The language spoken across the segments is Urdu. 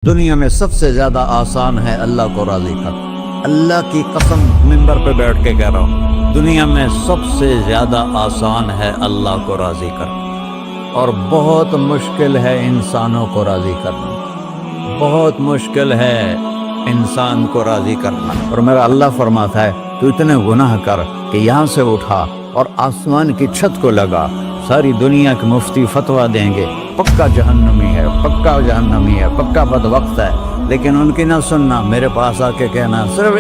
دنیا میں سب سے زیادہ آسان ہے اللہ کو راضی کر۔ اللہ کی قسم منبر پہ بیٹھ کے کہہ رہا ہوں، دنیا میں سب سے زیادہ آسان ہے اللہ کو راضی کر، اور بہت مشکل ہے انسانوں کو راضی کرنا، بہت مشکل ہے انسان کو راضی کرنا۔ اور میرا اللہ فرماتا ہے تو اتنے گناہ کر کہ یہاں سے اٹھا اور آسمان کی چھت کو لگا، ساری دنیا کے مفتی فتویٰ دیں گے پکا جہنمی ہے، پکا جہنمی ہے، پکا بدبخت ہے، لیکن ان کی نہ سننا، میرے پاس آ کے کہنا صرف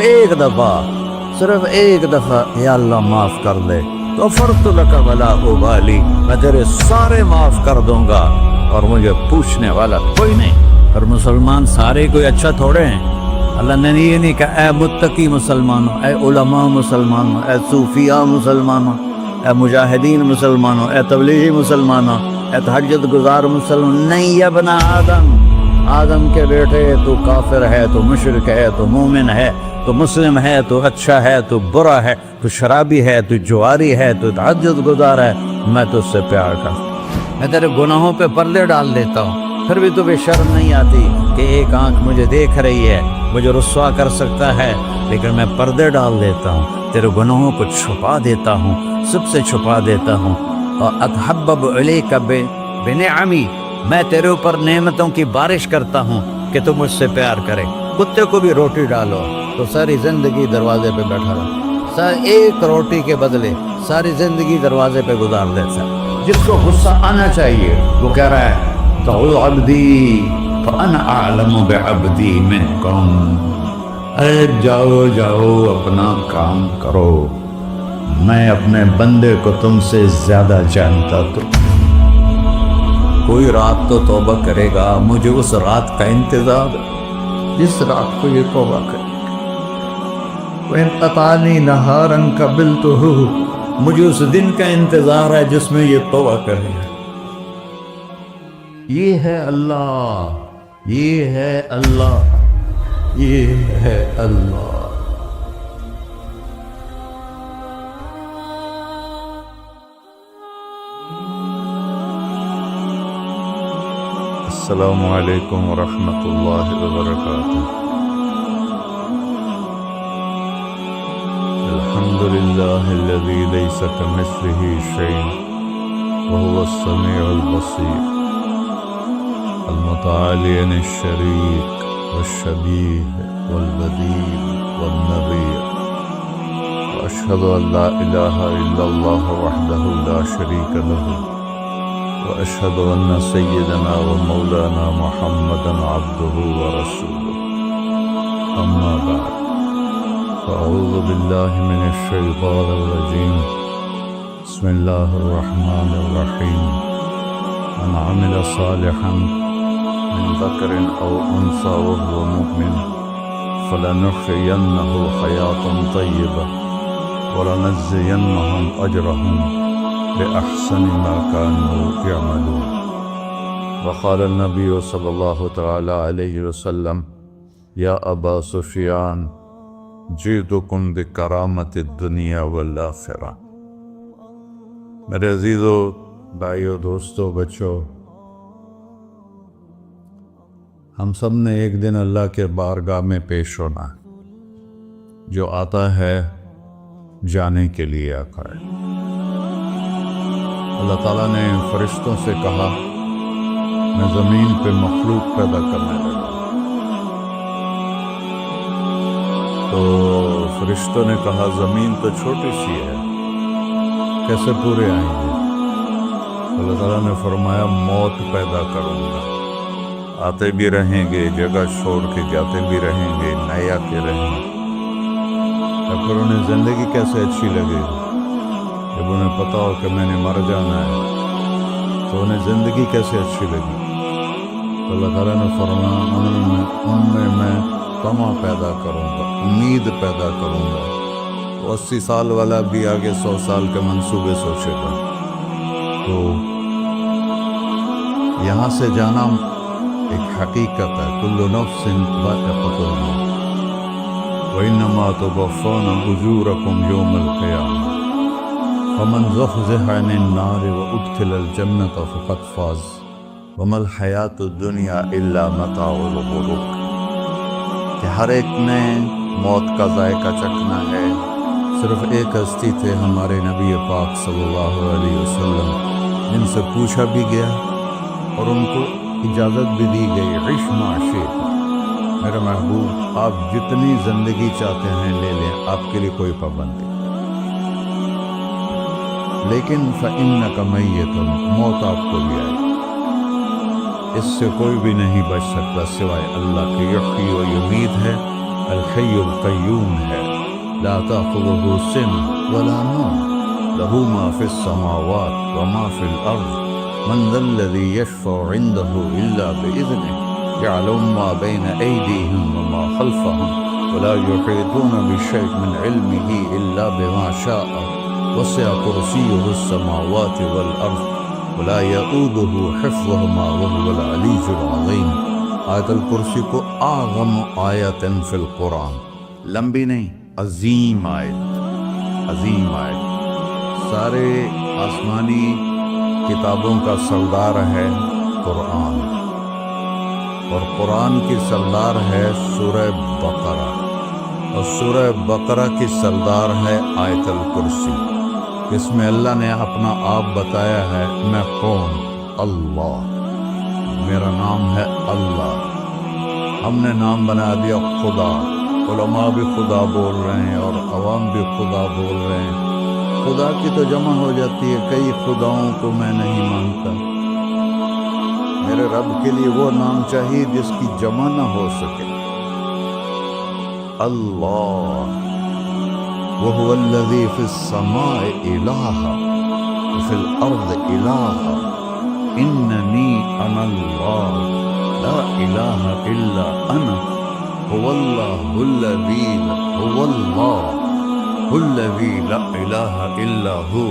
ایک دفعہ یا اللہ معاف کر دے، غفرت لک ولا ابالی، میں تیرے سارے معاف کر دوں گا اور مجھے پوچھنے والا کوئی نہیں۔ اور مسلمان سارے کوئی اچھا تھوڑے ہیں، اللہ نے یہ نہیں کہا اے متقی مسلمانوں، اے علماء مسلمانوں، اے صوفیاء مسلمانوں، اے مجاہدین مسلمانوں، اے تبلیغی مسلمانوں، اے تہجد گزار مسلمان، نہیں یا ابن آدم کے بیٹے، تو کافر ہے، تو مشرک ہے، تو مومن ہے، تو مسلم ہے، تو اچھا ہے، تو برا ہے، تو شرابی ہے، تو جواری ہے، تو تہجد گزار ہے، میں تو اس سے پیار کرتا ہوں، میں تیرے گناہوں پہ پردے ڈال دیتا ہوں، پھر بھی تمہیں شرم نہیں آتی کہ ایک آنکھ مجھے دیکھ رہی ہے، مجھے رسوا کر سکتا ہے، لیکن میں پردے ڈال دیتا ہوں، تیرے گناہوں کو چھپا دیتا ہوں، سب سے چھپا دیتا ہوں۔ اور اتحبب علیک بنعمی، میں تیرے اوپر نعمتوں کی بارش کرتا ہوں کہ تم مجھ سے پیار کرے۔ کتے کو بھی روٹی ڈالو تو ساری زندگی دروازے پہ بیٹھا رہا، ایک روٹی کے بدلے ساری زندگی دروازے پہ گزار دیتا ہے۔ جس کو غصہ آنا چاہیے وہ کہہ رہا ہے تعوذ عبدی فانا اعلم بعبدی منکم، اے جاؤ اپنا کام کرو، میں اپنے بندے کو تم سے زیادہ جانتا۔ تو کوئی رات تو توبہ کرے گا، مجھے اس رات کا انتظار جس رات کو یہ توبہ کرے گا۔ وَإِنْ أَطَعَنِي نَهَارًا قَبِلْتُهُ، مجھے اس دن کا انتظار ہے جس میں یہ توبہ کرے گا۔ یہ ہے اللہ، یہ ہے اللہ، یہ ہے اللہ۔ السلام علیکم ورحمۃ اللہ وبرکاتہ۔ الحمد للہ الذی لیس کمثلہ شیء وهو السمیع البصیر، المتعالی عن الشریک والشبیہ والبدیل والنظیر، واشہد ان لا الہ الا اللہ وحدہ لا شریک لہ، وأشهد أن سيدنا ومولانا محمدا عبده ورسوله، أما بعد، فأعوذ بالله من الشيطان الرجيم، بسم الله الرحمن الرحيم، من عمل صالحا من ذكر أو أنثى وهو مؤمن فلنحيينه حياة طيبة ولنجزينهم أجرهم بأحسن ما كانوا يعملون۔ وقال النبي صلى الله تعالى عليه وسلم يا أبا سفيان جئتكم بكرامة الدنيا والآخرة۔ میرے عزیزو، بھائیو، دوستو، بچو، ہم سب نے ایک دن اللہ کے بارگاہ میں پیش ہونا ہے، جو آتا ہے جانے کے لیے آتا ہے۔ اللہ تعالیٰ نے فرشتوں سے کہا میں زمین پہ مخلوق پیدا کرنے لگا، تو فرشتوں نے کہا زمین تو چھوٹی سی ہے، کیسے پورے آئیں گے؟ اللہ تعالیٰ نے فرمایا موت پیدا کروں گا، آتے بھی رہیں گے، جگہ چھوڑ کے جاتے بھی رہیں گے، نئے آتے رہیں گے۔ اور پھر انہیں زندگی کیسے اچھی لگے گی؟ جب انہیں پتا ہو کہ میں نے مر جانا ہے تو انہیں زندگی کیسے اچھی لگی؟ تو اللہ تعالیٰ نے فرمایا ان میں میں طمع پیدا کروں گا، امید پیدا کروں گا۔ وہ 80 سال والا بھی آگے 100 سال کے منصوبے سوچے گا۔ تو یہاں سے جانا ایک حقیقت ہے، کل نفس ذائقۃ الموت وإنما توفون أجوركم يوم القيامة فمن زحزح عن النار وأدخل الجنة فقد فاز وما الحیات الدنیا الا متاع الغرور، کہ ہر ایک نے موت کا ذائقہ چکھنا ہے۔ صرف ایک ہستی تھے ہمارے نبی پاک صلی اللہ علیہ وسلم، جن سے پوچھا بھی گیا اور ان کو اجازت بھی دی گئی، عش ما شئت، میرے محبوب آپ جتنی زندگی چاہتے ہیں لے لیں، آپ کے لیے کوئی پابندی، لیکن فإنک میت، موت آپ کو بھی آئے، اس سے کوئی بھی نہیں بچ سکتا سوائے اللہ کے۔ یحیی و یمیت ہے، الحی القیوم ہے، لا تأخذہ سنة ولا نوم، لہ ما فی السماوات وما فی الارض، من ذا الذی یشفع عنده الا بإذنہ، يعلم ما بين أيديهم وما خلفهم ولا يحيطون بشيء من علمه إلا بما شاء، وسع كرسيه السماوات والأرض ولا يؤوده حفظهما وهو العلي العظيم۔ آیت الکرسی کو اعظم آیت فی القرآن، لمبی نہیں، عظیم آیت، عظیم آیت، سارے آسمانی کتابوں کا سردار ہے قرآن، اور قرآن کی سردار ہے سورہ بقرہ، اور سورہ بقرہ کی سردار ہے آیت الکرسی، اس میں اللہ نے اپنا آپ بتایا ہے، میں کون؟ اللہ، میرا نام ہے اللہ۔ ہم نے نام بنا دیا خدا، علماء بھی خدا بول رہے ہیں اور عوام بھی خدا بول رہے ہیں۔ خدا کی تو جمع ہو جاتی ہے، کئی خداؤں کو میں نہیں مانتا، میرے رب کے لیے وہ نام چاہیے جس کی جمع نہ ہو سکے۔ اللہ، وہو الذی فی السماء الہ وفی الارض الہ، اننی انا اللہ لا الہ الا انا، هو اللہ الذی هو اللہ الذی لا الہ الا هو،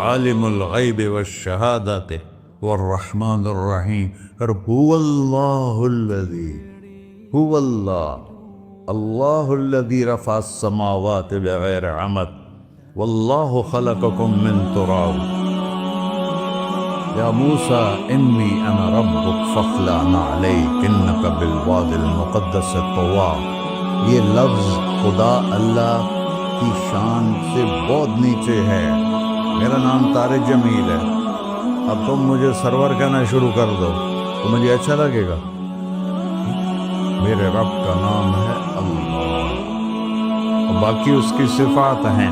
عالم الغیب والشہادۃ والرحمن الرحیم۔ هو اللہ الذی، هو اللہ، اللہ الذی رفع السماوات بغیر عمد، واللہ خلقکم من تراب، یا موسیٰ انی انا ربک فاخلع نعلیک انک بالوادی المقدس طویٰ۔ یہ لفظ خدا اللہ کی شان سے بہت نیچے ہے۔ میرا نام طارق جمیل ہے، اب تم مجھے سرور کہنا شروع کر دو تو مجھے اچھا لگے گا؟ میرے رب کا نام ہے اللہ، اور باقی اس کی صفات ہیں،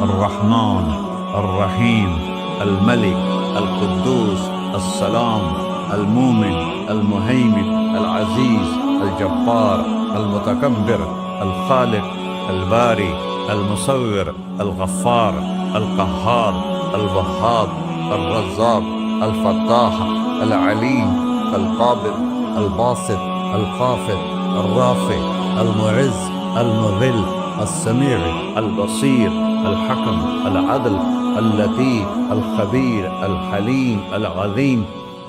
الرحمن، الرحیم، الملک، القدوس، السلام، المومن، المہیمن، العزیز، الجبار، المتکبر، الخالق، الباری، المصور، الغفار، القہار، الوہاب، الرزاق، الفتاح، العلیم، القابض، الباسط، الخافض، الرافع، المعز، المذل، السمیع، البصیر، الحکم، العدل، اللطیف، الخبیر، الحلیم، العظیم،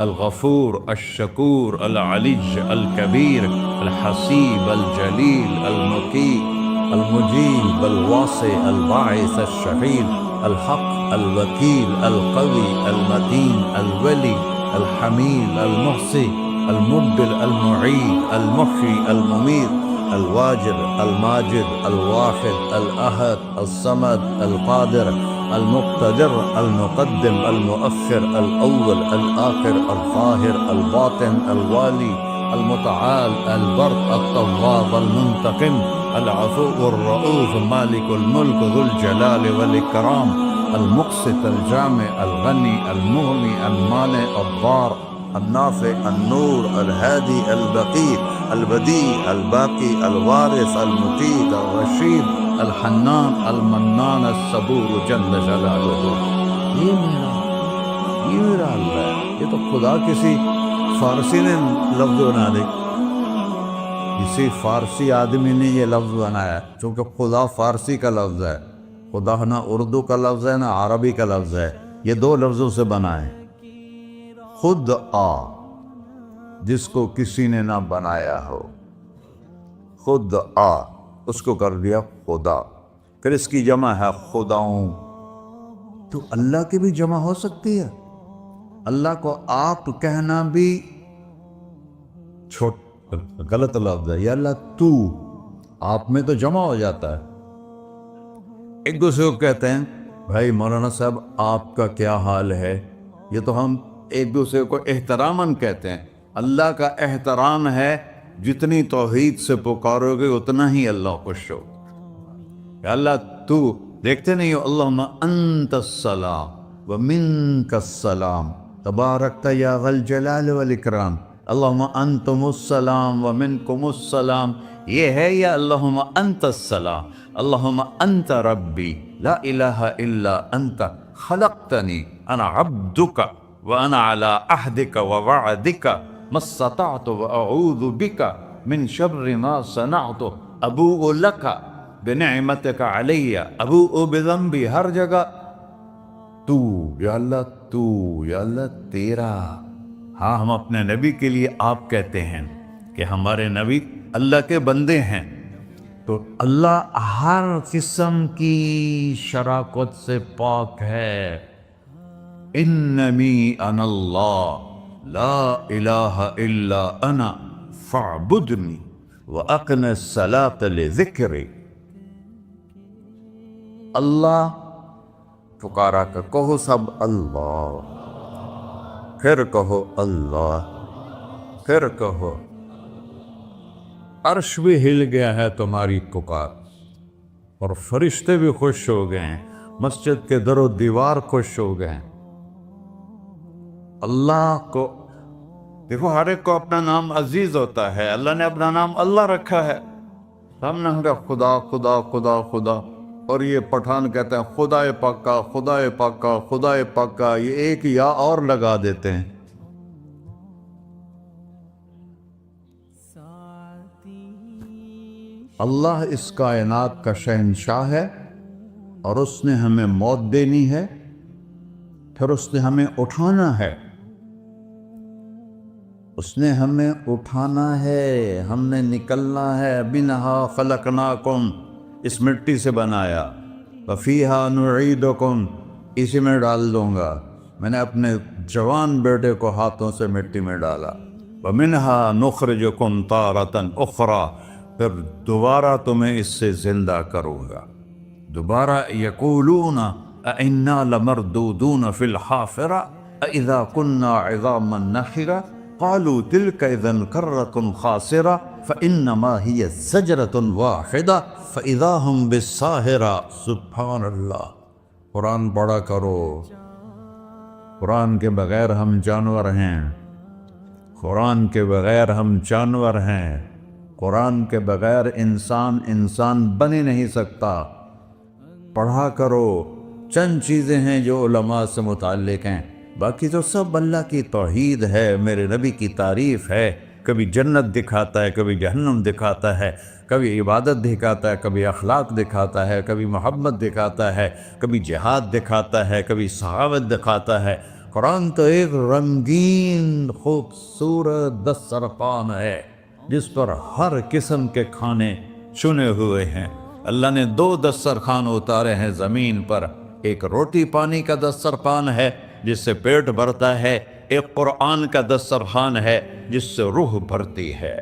الغفور، الشکور، العلی، الکبیر، الحسیب، الجلیل، المقیت، المجیب، الواسع، الباعث، الشفیع، الحق، الوکیل، القوی، المتین، الولی، الحمید، المحصی، المبدل، المعید، المحیی، الممیت، الواجد، الماجد، الواحد، الأحد، الصمد، القادر، المقتدر، المقدم، المؤخر، الأول، الآخر، الظاهر، الباطن، الوالي، المتعال، البر، التواب، المنتقم، العفو، الرؤوف، مالك الملك، ذو الجلال والإكرام، المقسط، الجامع، الغني، المغني، المانع، الضار، النافع، النور، الهادي، البقيع، البديع، الباقي، الوارث، المقيت، الرشيد، الحنان، المنان، الصبور جل جلالہ۔ یہ میرا اللہ ہے۔ یہ تو خدا کسی فارسی نے لفظ بنا دی، کسی فارسی آدمی نے یہ لفظ بنایا، چونکہ خدا فارسی کا لفظ ہے، خدا نہ اردو کا لفظ ہے نہ عربی کا لفظ ہے، یہ دو لفظوں سے بنا ہے۔ خود آ، جس کو کسی نے نہ بنایا ہو، خود آ، اس کو کر دیا خدا، پھر اس کی جمع ہے خداؤں۔ تو اللہ کی بھی جمع ہو سکتی ہے، اللہ کو آپ کہنا بھی چھوٹ غلط لفظ ہے، یا اللہ تو، آپ میں تو جمع ہو جاتا ہے۔ ایک دوسرے کو کہتے ہیں بھائی مولانا صاحب آپ کا کیا حال ہے، یہ تو ہم ایک دوسرے کو احتراماً کہتے ہیں۔ اللہ کا احترام ہے جتنی توحید سے پکارو گے اتنا ہی اللہ خوش ہو۔ کہ اللہ تو، دیکھتے نہیں ہو اللہم انت السلام ومنک السلام تبارکت یا ذا الجلال والاکرام، اللہم انتم السلام ومنکم السلام، یہ ہے یا اللہم انت السلام، اللہم انت ربی لا الہ الا انت خلقتنی انا عبدک وانا علی عہدک ووعدک ما استطعت واعوذ بک من شر ما صنعت ابوء لک بنعمتک علی ابوء بذنبی، ہر جگہ تو، یا اللہ تو، یا اللہ تیرا۔ ہاں ہم اپنے نبی کے لیے آپ کہتے ہیں کہ ہمارے نبی اللہ کے بندے ہیں، تو اللہ ہر قسم کی شراکت سے پاک ہے۔ اننی انا اللہ لا الہ الا انا فاعبدنی واقم الصلاۃ لذکری۔ اللہ پکارا کر کہو سب اللہ، پھر کہو اللہ، پھر کہو۔ عرش بھی ہل گیا ہے تمہاری پکار، اور فرشتے بھی خوش ہو گئے ہیں، مسجد کے در و دیوار خوش ہو گئے ہیں۔ اللہ کو دیکھو، ہر ایک کو اپنا نام عزیز ہوتا ہے، اللہ نے اپنا نام اللہ رکھا ہے۔ ہم نے کہا خدا خدا خدا خدا، اور یہ پٹھان کہتے ہیں خدا پاکا خدا پاکا خدا پاکا، یہ ایک یا اور لگا دیتے ہیں۔ اللہ اس کائنات کا شہنشاہ ہے، اور اس نے ہمیں موت دینی ہے، پھر اس نے ہمیں اٹھانا ہے، اس نے ہمیں اٹھانا ہے، ہم نے نکلنا ہے۔ منہا خلقناکم، اس مٹی سے بنایا، وفیہا نعیدکم، اسی میں ڈال دوں گا۔ میں نے اپنے جوان بیٹے کو ہاتھوں سے مٹی میں ڈالا۔ ومنہا نخرجکم تارۃ اخری، پھر دوبارہ تمہیں اس سے زندہ کروں گا۔ دوبارہ یقولون اَإِنَّا لَمَرْدُودُونَ فِي الْحَافِرَةِ أَإِذَا كُنَّا عِظَامًا نَخِرَةً قَالُوا تِلْكَ إِذًا كَرَّةٌ خَاسِرَةٌ فَإِنَّمَا هِيَ زَجْرَةٌ وَاحِدَةٌ فَإِذَا هُمْ بِالسَّاهِرَةِ۔ سبحان اللہ، قرآن پڑھا کرو۔ قرآن کے بغیر ہم جانور ہیں، قرآن کے بغیر ہم جانور ہیں، قرآن کے بغیر انسان بن ہی نہیں سکتا۔ پڑھا کرو۔ چند چیزیں ہیں جو علماء سے متعلق ہیں، باقی تو سب اللہ کی توحید ہے، میرے نبی کی تعریف ہے۔ کبھی جنت دکھاتا ہے، کبھی جہنم دکھاتا ہے، کبھی عبادت دکھاتا ہے، کبھی اخلاق دکھاتا ہے، کبھی محبت دکھاتا ہے، کبھی جہاد دکھاتا ہے، کبھی سخاوت دکھاتا ہے۔ قرآن تو ایک رنگین خوبصورت دسترخوان ہے جس پر ہر قسم کے کھانے چنے ہوئے ہیں۔ اللہ نے 2 دسترخوان اتارے ہیں زمین پر، ایک روٹی پانی کا دسترخوان ہے جس سے پیٹ بھرتا ہے، ایک قرآن کا دسترخوان ہے جس سے روح بھرتی ہے،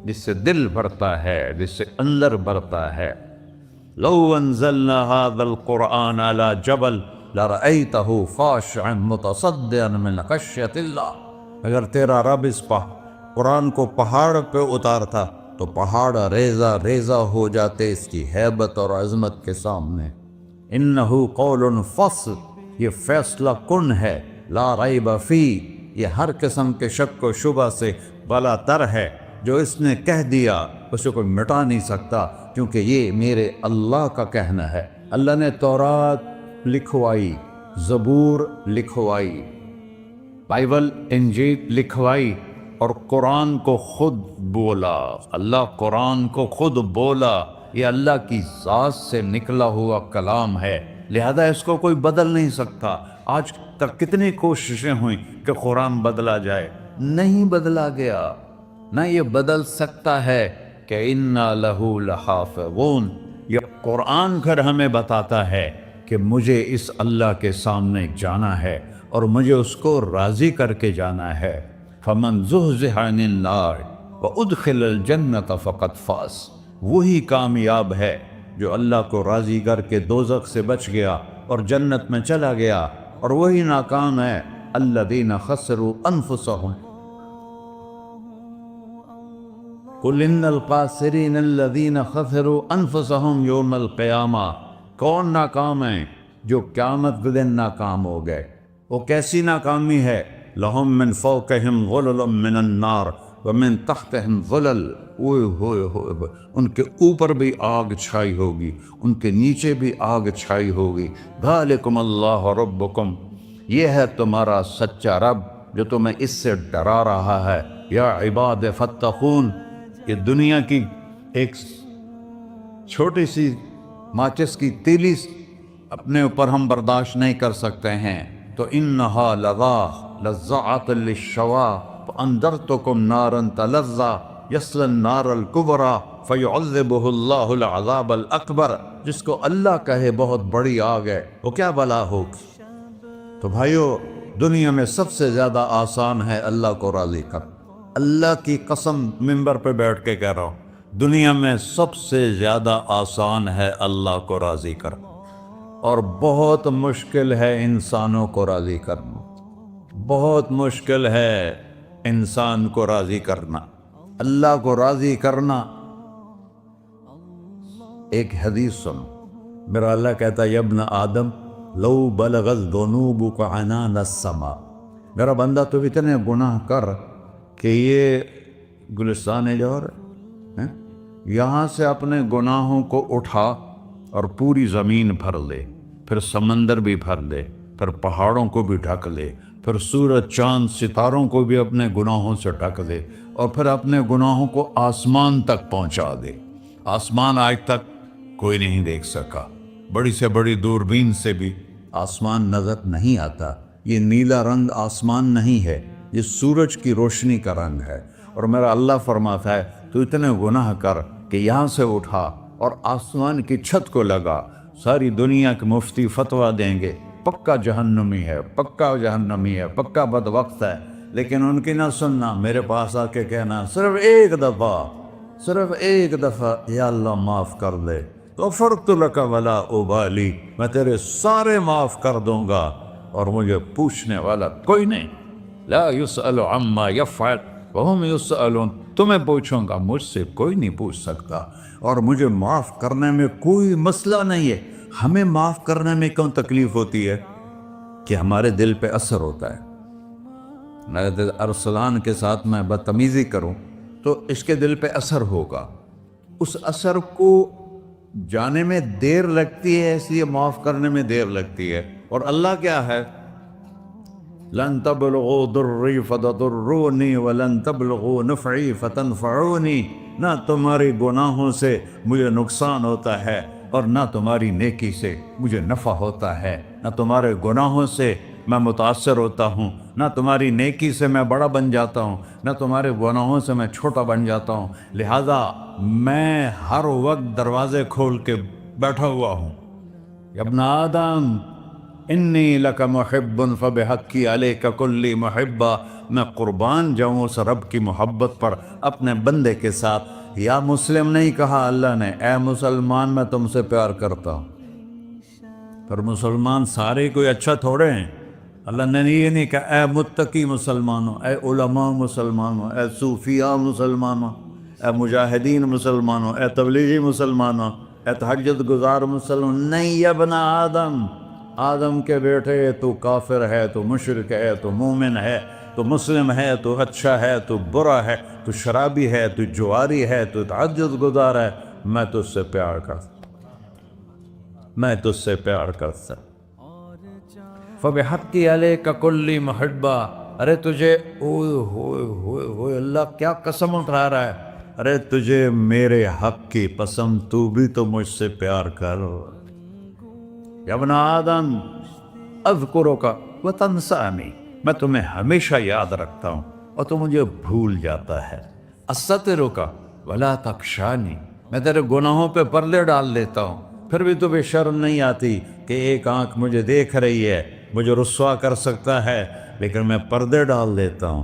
جس سے دل بھرتا ہے، جس سے اندر بھرتا ہے۔ لو انزلنا هذا القرآن على جبل لرأيته خاشعا متصدعا من خشية اللہ، اگر تیرا رب اس قرآن کو پہاڑ پہ اتارتا تو پہاڑ ریزہ ریزہ ہو جاتے اس کی ہیبت اور عظمت کے سامنے۔ انہو قول فصل، یہ فیصلہ کن ہے، لا ریب فی، یہ ہر قسم کے شک و شبہ سے بلا تر ہے۔ جو اس نے کہہ دیا اسے کوئی مٹا نہیں سکتا، کیونکہ یہ میرے اللہ کا کہنا ہے۔ اللہ نے تورات لکھوائی، زبور لکھوائی، بائبل انجیل لکھوائی، اور قرآن کو خود بولا۔ اللہ قرآن کو خود بولا، یہ اللہ کی ذات سے نکلا ہوا کلام ہے، لہذا اس کو کوئی بدل نہیں سکتا۔ آج تک کتنی کوششیں ہوئیں کہ قرآن بدلا جائے، نہیں بدلا گیا، نہ یہ بدل سکتا ہے کہ اِنَّا لَهُ لَحَافِظُونَ۔ یہ قرآن پھر ہمیں بتاتا ہے کہ مجھے اس اللہ کے سامنے جانا ہے اور مجھے اس کو راضی کر کے جانا ہے۔ فَمَنْ زُحْزِحَ عَنِ النَّارِ وَأُدْخِلَ الْجَنَّةَ فَقَدْ فَازَ، وہی کامیاب ہے جو اللہ کو راضی کر کے دوزخ سے بچ گیا اور جنت میں چلا گیا، اور وہی ناکام ہے الَّذِينَ خَسِرُوا أَنفُسَهُمْ قُلْ إِنَّ الْخَاسِرِينَ الَّذِينَ خَسِرُوا أَنفُسَهُمْ يَوْمَ الْقِيَامَةِ، کون ناکام ہیں؟ جو قیامت کے دن ناکام ہو گئے۔ وہ کیسی ناکامی ہے؟ لَهُم مِّن فَوْقِهِمْ ظُلُلٌ مِّنَ النَّارِ وَمِن تَحْتِهِمْ ظُلَلٌ، اوئے ہوئے ہوئے، ان کے اوپر بھی آگ چھائی ہوگی، ان کے نیچے بھی آگ چھائی ہوگی۔ ذَلِكُمُ اللَّهُ رَبُّكُمْ، یہ ہے تمہارا سچا رب جو تمہیں اس سے ڈرا رہا ہے۔ یا عباد فاتقون، یہ دنیا کی ایک چھوٹی سی ماچس کی تیلی اپنے اوپر ہم برداشت نہیں کر سکتے ہیں، تو انہا لظیٰ لذعۃ للشوا فانذرتکم نارا تلظیٰ یصلی النار الکبریٰ فیعذبہ اللہ العذاب الاکبر، جس کو اللہ کہے بہت بڑی آگ ہے وہ کیا بلا ہوگی۔ تو بھائیو، دنیا میں سب سے زیادہ آسان ہے اللہ کو راضی کر، اللہ کی قسم منبر پہ بیٹھ کے کہہ رہا ہوں، دنیا میں سب سے زیادہ آسان ہے اللہ کو راضی کر، اور بہت مشکل ہے انسانوں کو راضی کرنا، بہت مشکل ہے انسان کو راضی کرنا۔ اللہ کو راضی کرنا، ایک حدیث سنو، میرا اللہ کہتا ہے یا ابن آدم لو بلغت ذنوبک عنان السماء، میرا بندہ تو اتنے گناہ کر کہ یہ گلستان جوہر ہے، یہاں سے اپنے گناہوں کو اٹھا اور پوری زمین بھر لے، پھر سمندر بھی بھر لے، پھر پہاڑوں کو بھی ڈھک لے، پھر سورج چاند ستاروں کو بھی اپنے گناہوں سے ڈھک دے، اور پھر اپنے گناہوں کو آسمان تک پہنچا دے۔ آسمان آج تک کوئی نہیں دیکھ سکا، بڑی سے بڑی دوربین سے بھی آسمان نظر نہیں آتا۔ یہ نیلا رنگ آسمان نہیں ہے، یہ سورج کی روشنی کا رنگ ہے۔ اور میرا اللہ فرماتا ہے تو اتنے گناہ کر کہ یہاں سے اٹھا اور آسمان کی چھت کو لگا، ساری دنیا کے مفتی فتویٰ دیں گے پکا جہنمی ہے، پکا جہنمی ہے، پکا بدبخت ہے، لیکن ان کی نہ سننا، میرے پاس آ کے کہنا صرف ایک دفعہ یا اللہ معاف کر دے، غفرت لک ولا ابالی، میں تیرے سارے معاف کر دوں گا اور مجھے پوچھنے والا کوئی نہیں۔ لا یسأل عما یفعل وہم یسألون، تمہیں پوچھوں گا، مجھ سے کوئی نہیں پوچھ سکتا، اور مجھے معاف کرنے میں کوئی مسئلہ نہیں ہے۔ ہمیں معاف کرنے میں کیوں تکلیف ہوتی ہے؟ کہ ہمارے دل پہ اثر ہوتا ہے۔ میرے ارسلان کے ساتھ میں بدتمیزی کروں تو اس کے دل پہ اثر ہوگا، اس اثر کو جانے میں دیر لگتی ہے، اس لیے معاف کرنے میں دیر لگتی ہے۔ اور اللہ کیا ہے؟ لن تبلغوا ضری فتضرونی ولن تبلغوا نفعی فتنفعونی، نہ تمہاری گناہوں سے مجھے نقصان ہوتا ہے اور نہ تمہاری نیکی سے مجھے نفع ہوتا ہے، نہ تمہارے گناہوں سے میں متاثر ہوتا ہوں، نہ تمہاری نیکی سے میں بڑا بن جاتا ہوں، نہ تمہارے گناہوں سے میں چھوٹا بن جاتا ہوں، لہذا میں ہر وقت دروازے کھول کے بیٹھا ہوا ہوں۔ یا ابن آدم انی لک محب فبحقی علیک کلی محبہ، میں قربان جاؤں اس رب کی محبت پر اپنے بندے کے ساتھ۔ یا مسلم نہیں کہا اللہ نے، اے مسلمان میں تم سے پیار کرتا ہوں۔ پر مسلمان سارے کوئی اچھا تھوڑے ہیں، اللہ نے یہ نہیں کہا اے متقی مسلمانوں، اے علماء مسلمانوں، اے صوفیاء مسلمانوں، اے مجاہدین مسلمانوں، اے تبلیغی مسلمانوں، اے تہجد گزار مسلمان، نہیں یا ابن آدم، آدم کے بیٹے، تو کافر ہے، تو مشرک ہے، تو مومن ہے، تو مسلم ہے، تو اچھا ہے، تو برا ہے، تو شرابی ہے، تو جواری ہے، تو تہجد گزار ہے، میں تجھ سے پیار کرتا، میں تجھ سے پیار کرتا۔ فبحقی علیک کلی محبہ، ارے تجھے اوئے ہوئے ہوئے ہوئے، اللہ کیا قسم اٹھا رہا ہے، ارے تجھے میرے حق کی قسم، تو بھی تو مجھ سے پیار کر۔ یا ابن آدم اذکرک وتنسانی، میں تمہیں ہمیشہ یاد رکھتا ہوں اور تو مجھے بھول جاتا ہے۔ استترک ولا تخشانی، میں تیرے گناہوں پہ پردے ڈال دیتا ہوں، پھر بھی تمہیں شرم نہیں آتی کہ ایک آنکھ مجھے دیکھ رہی ہے، مجھے رسوا کر سکتا ہے، لیکن میں پردے ڈال دیتا ہوں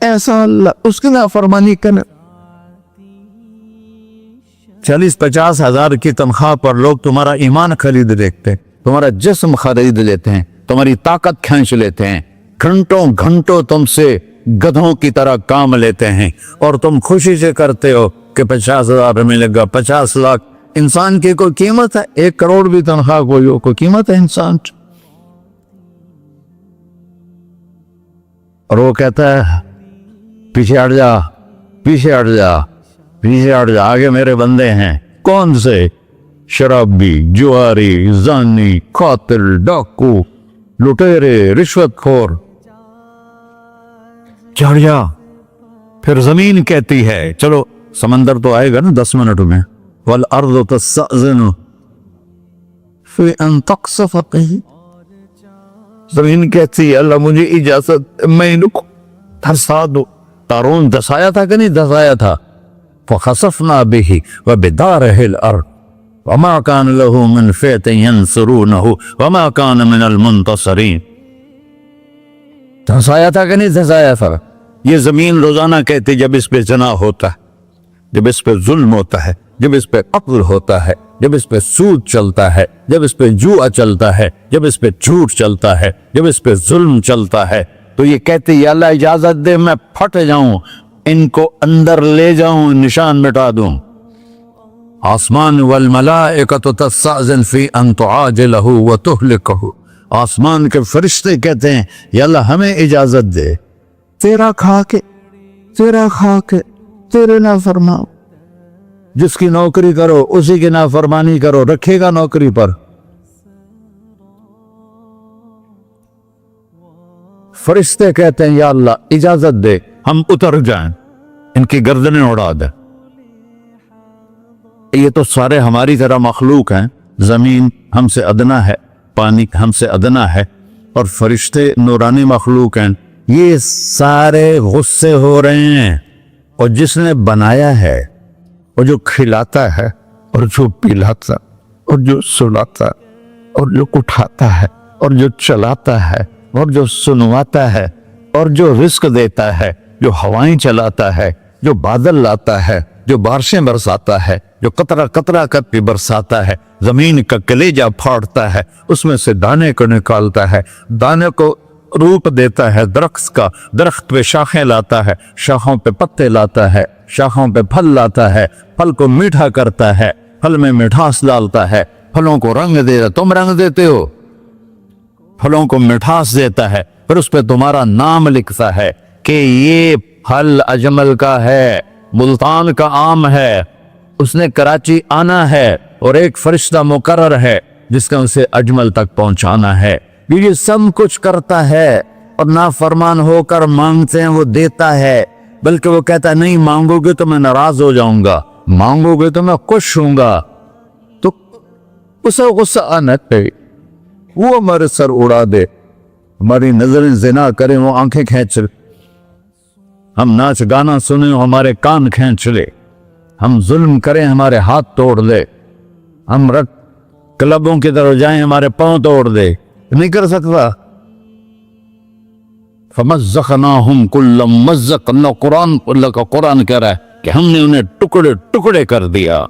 ایسا اللہ اس کی نافرمانی کرنا. 40-50 ہزار کی تنخواہ پر لوگ تمہارا ایمان خرید لیتے ہیں, تمہارا جسم خرید لیتے ہیں, تمہاری طاقت کھینچ لیتے ہیں, گھنٹوں گھنٹوں تم سے گدھوں کی طرح کام لیتے ہیں, اور تم خوشی سے کرتے ہو کہ 50,000 ملے گا, 50 لاکھ. انسان کی کوئی قیمت ہے؟ 1 کروڑ بھی تنخواہ کوئی قیمت ہے انسان؟ اور وہ کہتا ہے پیچھے ہٹ جا, پیچھے ہٹ جا, پیچھے ہٹ جا, آگے میرے بندے ہیں. کون سے؟ شرابی, جواری, زانی, قاتل, ڈاکو, لٹیرے, رشوت خور. چڑھ جا. پھر زمین کہتی ہے چلو, سمندر تو آئے گا نا 10 منٹ میں. والارض تستأذن فی ان تقصف قیل. زمین کہتی ہے اللہ مجھے اجازت, میں ان کو دھسا دو. قارون دھسایا تھا کہ نہیں دھسایا تھا؟ فخسفنا به وبداره الارض وما كان له من فئة ينصرونه وما كان من المنتصرين. دھسایا تھا کہ نہیں دھسایا تھا؟ یہ زمین روزانہ کہتی جب اس پہ زنا ہوتا ہے, جب اس پہ ظلم ہوتا ہے, جب اس پہ قتل ہوتا ہے, جب اس پہ سود چلتا ہے, جب اس پہ جوا چلتا ہے, جب اس پہ جھوٹ چلتا ہے, جب اس پہ ظلم چلتا ہے, تو یہ کہتے یا اللہ اجازت دے میں پھٹ جاؤں, ان کو اندر لے جاؤں, نشان مٹا دوں. آسمان والملائکۃ تستأذن فی ان تعاجلہ وتہلکہ. آسمان کے فرشتے کہتے ہیں یا اللہ ہمیں اجازت دے, تیرا کھا کے تیرے نافرمان. جس کی نوکری کرو اسی کی نافرمانی کرو, رکھے گا نوکری پر. فرشتے کہتے ہیں یا اللہ اجازت دے ہم اتر جائیں, ان کی گردنیں اڑا دے. یہ تو سارے ہماری طرح مخلوق ہیں. زمین ہم سے ادنا ہے, پانی ہم سے ادنا ہے, اور فرشتے نورانی مخلوق ہیں. یہ سارے غصے ہو رہے ہیں, اور جس نے بنایا ہے, اور جو کھلاتا ہے, اور جو پلاتا, اور جو سلاتا, اور جو اٹھاتا ہے, اور جو چلاتا ہے, اور جو سنواتا ہے, اور جو رزق دیتا ہے, جو ہوائیں چلاتا ہے, جو بادل لاتا ہے, جو بارشیں برساتا ہے, جو قطرہ قطرہ کر کے برساتا ہے, زمین کا کلیجہ پھاڑتا ہے, اس میں سے دانے کو نکالتا ہے, دانے کو روپ دیتا ہے درخت کا, درخت پہ شاخیں لاتا ہے, شاخوں پہ پتے لاتا ہے, شاخوں پہ پھل لاتا ہے, پھل کو میٹھا کرتا ہے, پھل میں مٹھاس ڈالتا ہے, پھلوں کو رنگ دیتا. تم رنگ دیتے ہو, پھلوں کو مٹھاس دیتا ہے, پھر اس پہ تمہارا نام لکھتا ہے کہ یہ پھل اجمل کا ہے, ملتان کا آم ہے, اس نے کراچی آنا ہے, اور ایک فرشتہ مقرر ہے جس کا اسے اجمل تک پہنچانا ہے. یہ سب کچھ کرتا ہے, اور نافرمان ہو کر مانگتے ہیں وہ دیتا ہے, بلکہ وہ کہتا ہے نہیں مانگو گے تو میں ناراض ہو جاؤں گا, مانگو گے تو میں خوش ہوں گا. تو اسے غصہ آنا چاہیے, وہ ہمارے سر اڑا دے, ہماری نظریں زنا کریں وہ آنکھیں کھینچ لے, ہم ناچ گانا سنیں ہمارے کان کھینچ لے, ہم ظلم کریں ہمارے ہاتھ توڑ دے, ہم کلبوں کی طرف جائیں ہمارے پاؤں توڑ دے. نہیں کر سکتا. فمزقناہم کل ممزق. اللہ کا قرآن کہہ رہا ہے کہ ہم نے انہیں ٹکڑے ٹکڑے کر دیا,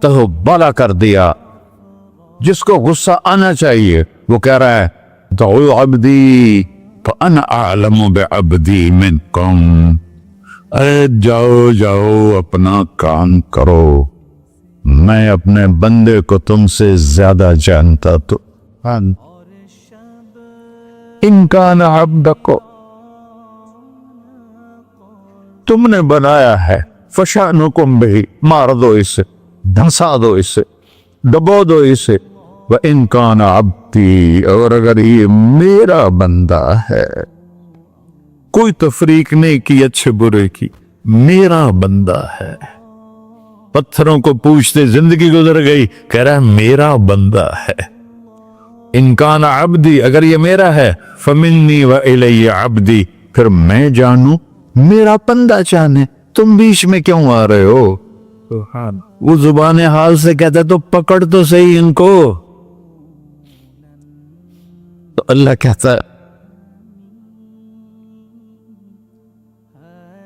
تہو بالا کر دیا. جس کو غصہ آنا چاہیے وہ کہہ رہا ہے دعو عبدی فانا اعلم بعبدی منکم. اے جاؤ جاؤ اپنا کام کرو, میں اپنے بندے کو تم سے زیادہ جانتا. تو ان کان عبدک, تم نے بنایا ہے, فشانکم بہی, مار دو اسے, دھنسا دو اسے, دبو دو اسے. وَإِن كَانَ عَبْدِي, اور اگر یہ میرا بندہ ہے, کوئی تفریق نہیں کی اچھے برے کی, میرا بندہ ہے. پتھروں کو پوچھتے زندگی گزر گئی, کہہ رہا ہے میرا بندہ ہے. ان کان عبدی, اگر یہ میرا ہے, فمنی والی عبدی, پھر میں جانوں میرا بندہ جانے, تم بیچ میں کیوں آ رہے ہو؟ وہ زبان حال سے کہتا تو پکڑ تو صحیح ان کو. تو اللہ کہتا